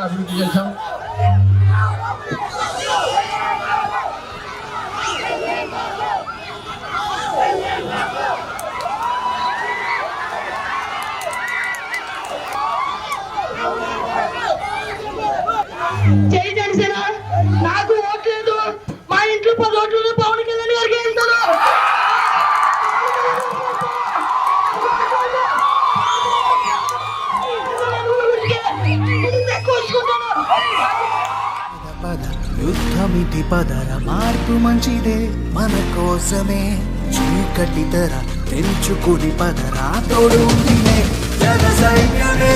అభివృద్ధి చేశాం. జై జనసేన. నాకు ఓట్లేదు, మా ఇంట్లో 10 ఓట్లు పవన్ కళ్యాణ్ గారికి వెళ్తారు. యుద్ధమిటి పదర మార్పు మంచిదే మన కోసమే చీకటి తెర తెంచుకుని పదరా తోడు జన సైన్యమే